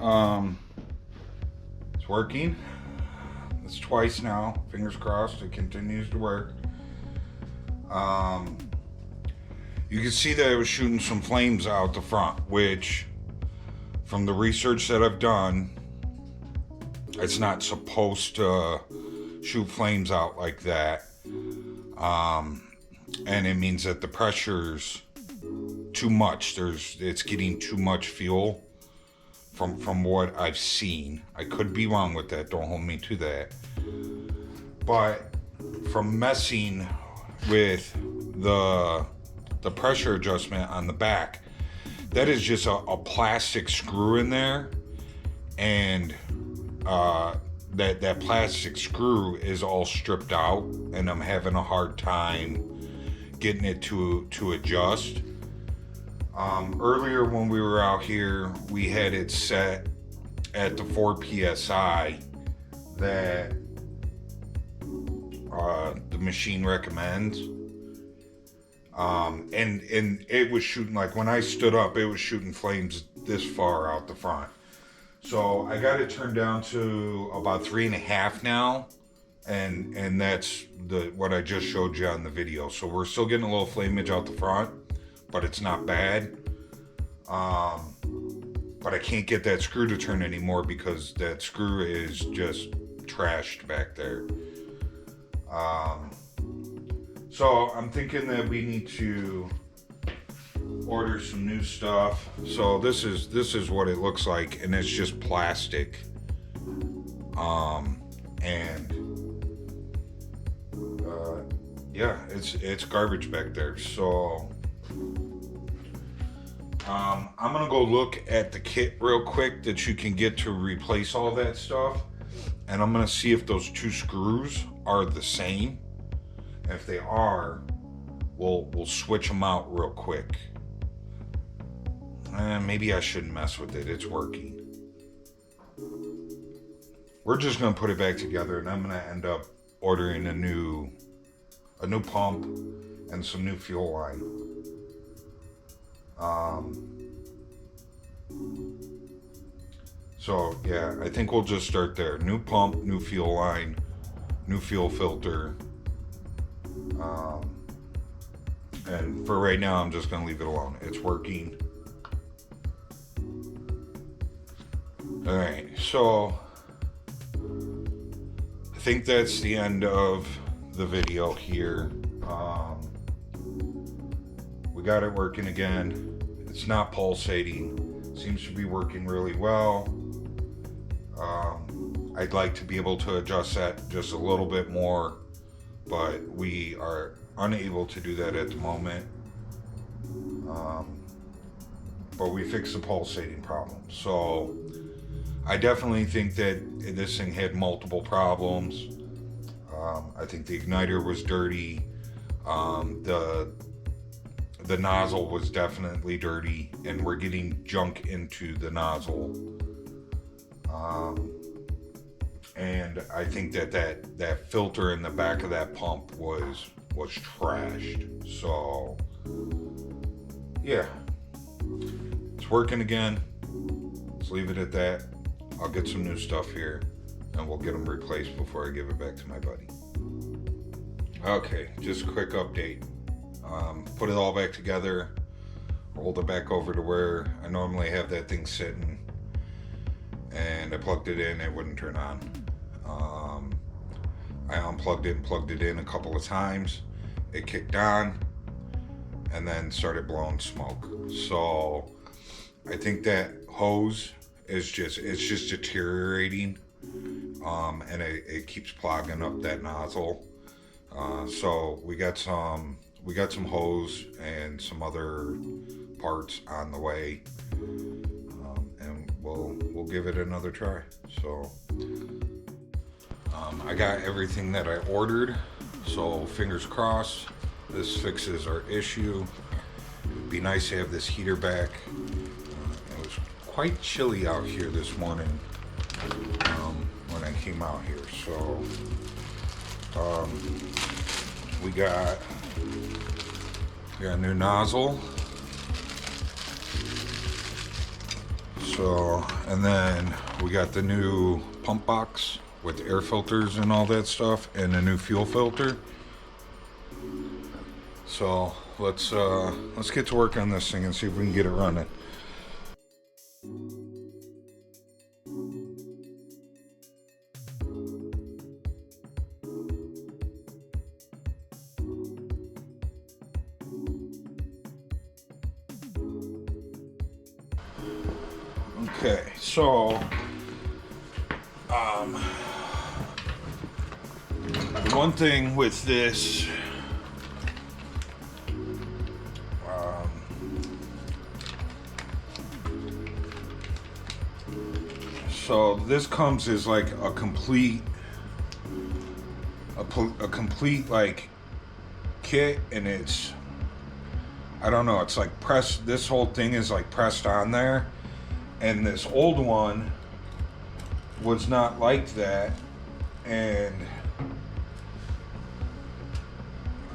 it's working. It's twice now. Fingers crossed it continues to work. You can see that it was shooting some flames out the front, which, from the research that I've done, it's not supposed to shoot flames out like that. And it means that the pressure's too much. It's getting too much fuel. From what I've seen. I could be wrong with that, don't hold me to that. But from messing with the pressure adjustment on the back, that is just a plastic screw in there, and that plastic screw is all stripped out, and I'm having a hard time getting it to adjust. Earlier when we were out here, we had it set at the 4 PSI that the machine recommends. And it was shooting, like, when I stood up, it was shooting flames this far out the front. So I got it turned down to about 3.5 now. And that's what I just showed you on the video. So we're still getting a little flameage out the front, but it's not bad. But I can't get that screw to turn anymore because that screw is just trashed back there. So I'm thinking that we need to order some new stuff. So this is what it looks like, and it's just plastic. Yeah, it's garbage back there. So I'm gonna go look at the kit real quick that you can get to replace all that stuff, and I'm gonna see if those two screws are the same. If they are, we'll switch them out real quick. Maybe I shouldn't mess with it. It's working. We're just gonna put it back together, and I'm gonna end up ordering a new pump and some new fuel line. So yeah, I think we'll just start there. New pump, new fuel line, new fuel filter. And for right now, I'm just gonna leave it alone. It's working. All right, so I think that's the end of the video here. We got it working again. It's not pulsating. Seems to be working really well. I'd like to be able to adjust that just a little bit more, but we are unable to do that at the moment. But we fixed the pulsating problem. So I definitely think that this thing had multiple problems. I think the igniter was dirty. The nozzle was definitely dirty, and we're getting junk into the nozzle. And I think that filter in the back of that pump was trashed. So yeah, it's working again. Let's leave it at that. I'll get some new stuff here, and we'll get them replaced before I give it back to my buddy. Okay, just a quick update. Put it all back together, rolled it back over to where I normally have that thing sitting, and I plugged it in. It wouldn't turn on. I unplugged it and plugged it in a couple of times. It kicked on and then started blowing smoke. So I think that hose is just deteriorating, and it keeps clogging up that nozzle. So we got some hose and some other parts on the way, and we'll give it another try. So I got everything that I ordered, so fingers crossed this fixes our issue. It'd be nice to have this heater back. It was quite chilly out here this morning when I came out here. So we got a new nozzle. So, and then we got the new pump box with air filters and all that stuff, and a new fuel filter. So let's get to work on this thing and see if we can get it running. Okay, so the one thing with this, so this comes as like a complete like kit, and it's, I don't know, it's like pressed, this whole thing is like pressed on there, and this old one was not like that, and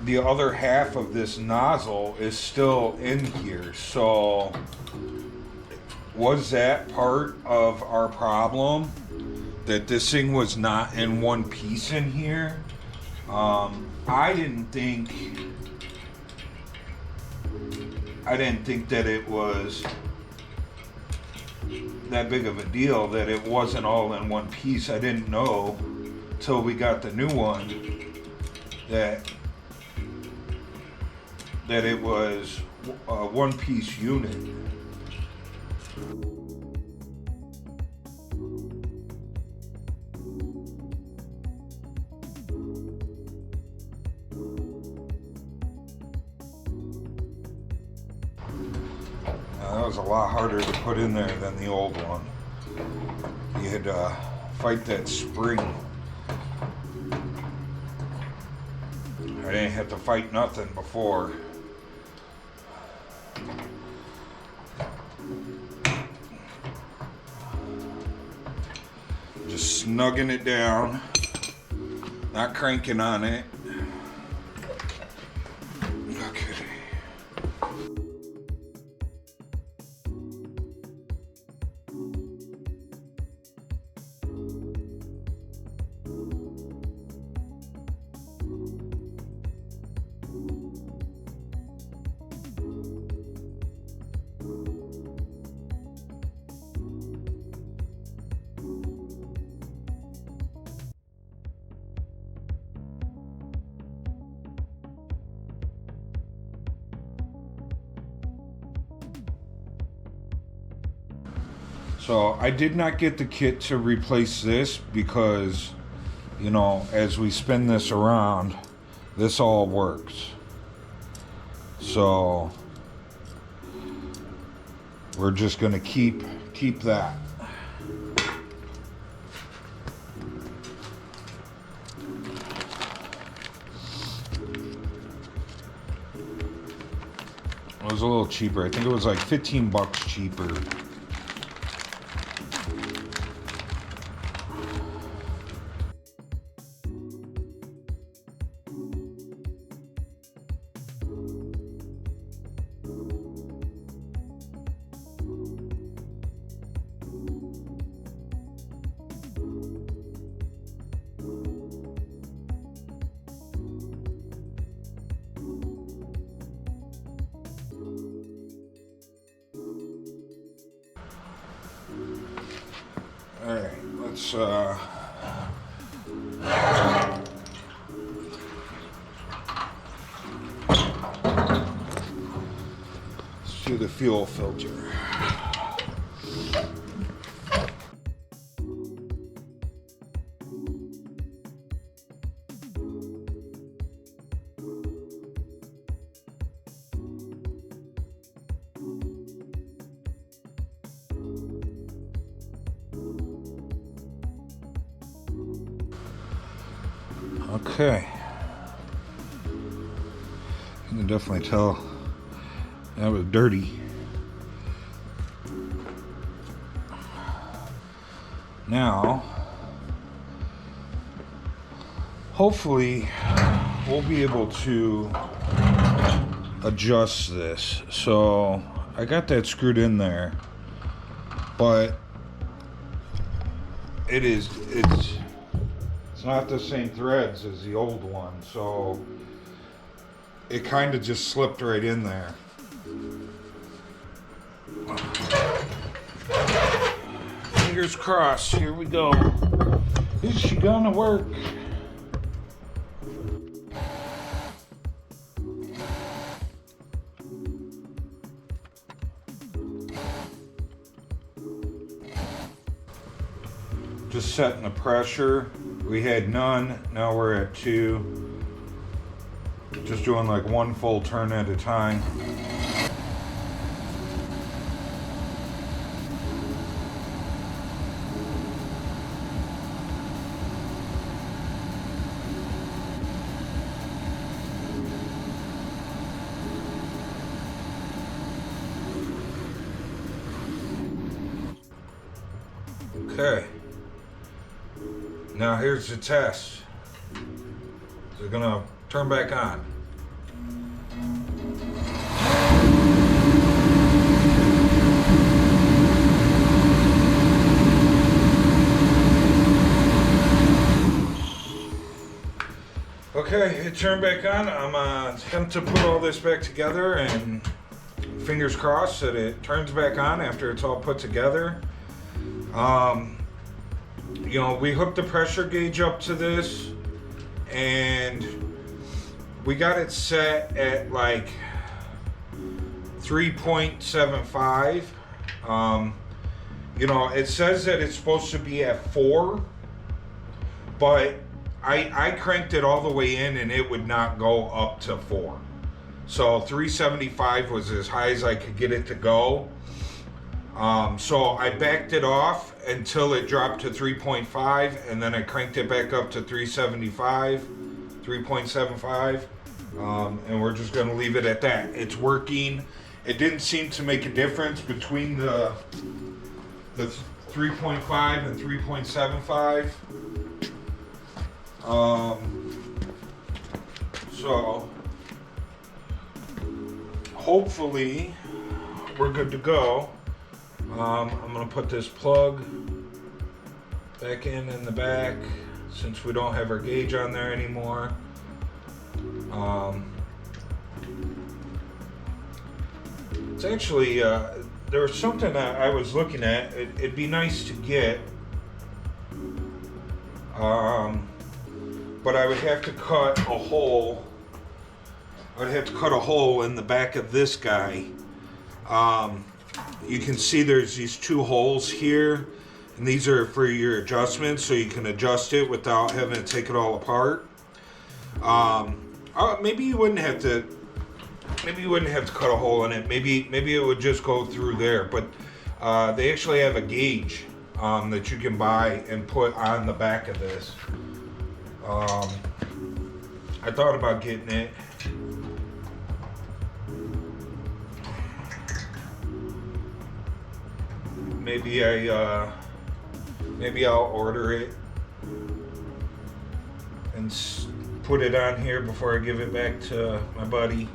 the other half of this nozzle is still in here. So was that part of our problem, that this thing was not in one piece in here? I didn't think that it was that big of a deal, that it wasn't all in one piece. I didn't know till we got the new one that it was a one-piece unit. was a lot harder to put in there than the old one. You had to fight that spring. I didn't have to fight nothing before. Just snugging it down, not cranking on it. Okay. So I did not get the kit to replace this because, you know, as we spin this around, this all works. So we're just gonna keep that. It was a little cheaper. I think it was like 15 bucks cheaper. Alright, let's do the fuel filter. Okay, you can definitely tell that was dirty. Now, hopefully we'll be able to adjust this. So I got that screwed in there, but it's not the same threads as the old one, so it kind of just slipped right in there. Fingers crossed, here we go. Is she gonna work? Just setting the pressure. We had none, now we're at 2. Just doing like 1 full turn at a time. Okay. Now here's the test. They're gonna turn back on. Okay, it turned back on. I'm attempt to put all this back together, and fingers crossed that it turns back on after it's all put together. You know, we hooked the pressure gauge up to this, and we got it set at like 3.75. You know, it says that it's supposed to be at 4, but I cranked it all the way in and it would not go up to 4. So 375 was as high as I could get it to go. So I backed it off until it dropped to 3.5, and then I cranked it back up to 3.75, and we're just going to leave it at that. It's working. It didn't seem to make a difference between the 3.5 and 3.75. So hopefully we're good to go. I'm going to put this plug back in the back since we don't have our gauge on there anymore. It's actually, there was something that I was looking at. It'd be nice to get, but I would have to cut a hole. I'd have to cut a hole in the back of this guy. You can see there's these two holes here, and these are for your adjustments, so you can adjust it without having to take it all apart. Maybe you wouldn't have to. Maybe you wouldn't have to cut a hole in it. Maybe it would just go through there. But they actually have a gauge that you can buy and put on the back of this. I thought about getting it. Maybe I'll order it and put it on here before I give it back to my buddy.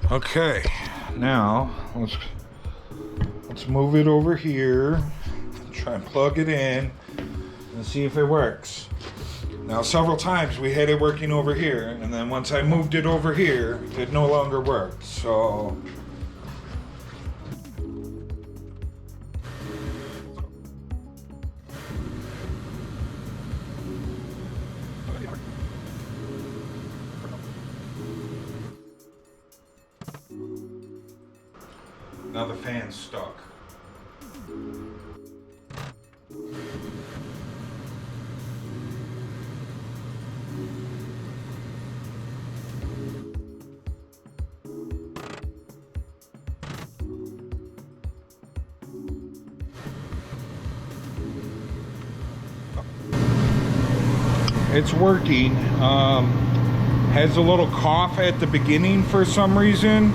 Okay, now let's move it over here, try and plug it in and see if it works. Now several times we had it working over here, and then once I moved it over here, it no longer worked. So now the fan's stuck. It's working. Has a little cough at the beginning for some reason.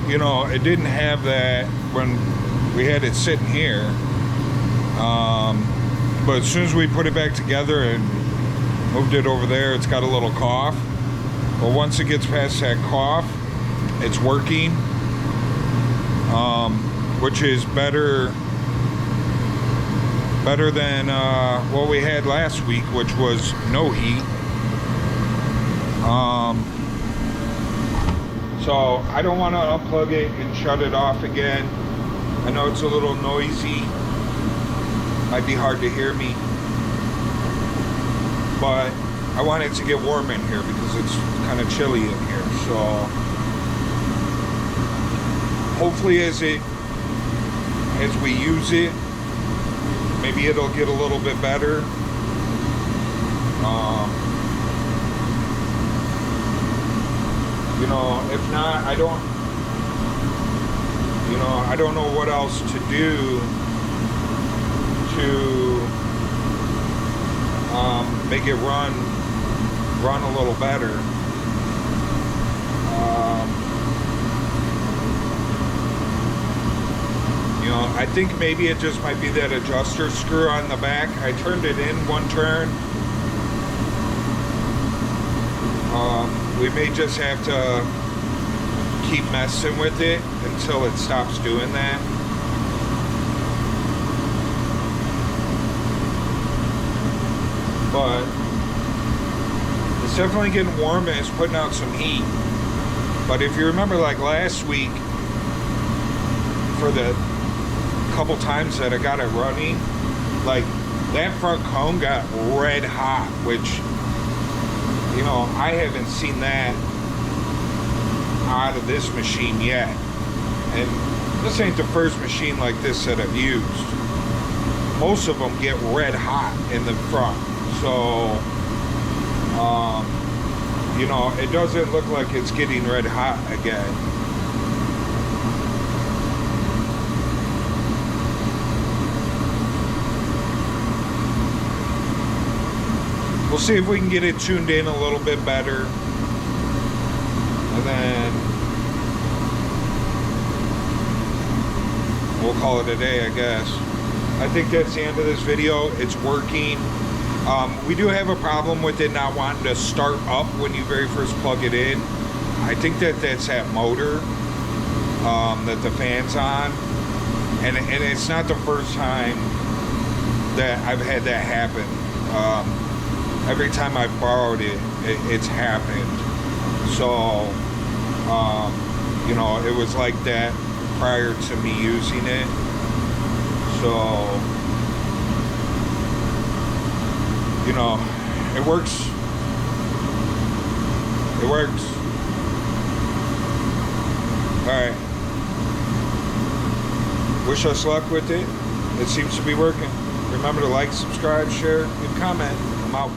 You know, it didn't have that when we had it sitting here. But as soon as we put it back together and moved it over there, it's got a little cough. But once it gets past that cough, it's working. Which is better than what we had last week, which was no heat. So I don't want to unplug it and shut it off again. I know it's a little noisy. Might be hard to hear me. But I want it to get warm in here because it's kind of chilly in here. So hopefully as we use it, maybe it'll get a little bit better. You know, if not, I don't know what else to do to make it run a little better. You know, I think maybe it just might be that adjuster screw on the back. I turned it in one turn. We may just have to keep messing with it until it stops doing that. but it's definitely getting warm and it's putting out some heat. But if you remember, like last week, for the couple times that I got it running, like that front cone got red hot, which, you know, I haven't seen that out of this machine yet. And this ain't the first machine like this that I've used. Most of them get red hot in the front. So, you know, it doesn't look like it's getting red hot again. We'll see if we can get it tuned in a little bit better. And then we'll call it a day, I guess. I think that's the end of this video. It's working. We do have a problem with it not wanting to start up when you very first plug it in. I think that's that motor that the fan's on. And it's not the first time that I've had that happen. Every time I've borrowed it, it's happened. So, you know, it was like that prior to me using it. So, you know, it works. It works. Alright. Wish us luck with it. It seems to be working. Remember to like, subscribe, share, and comment. I'm out.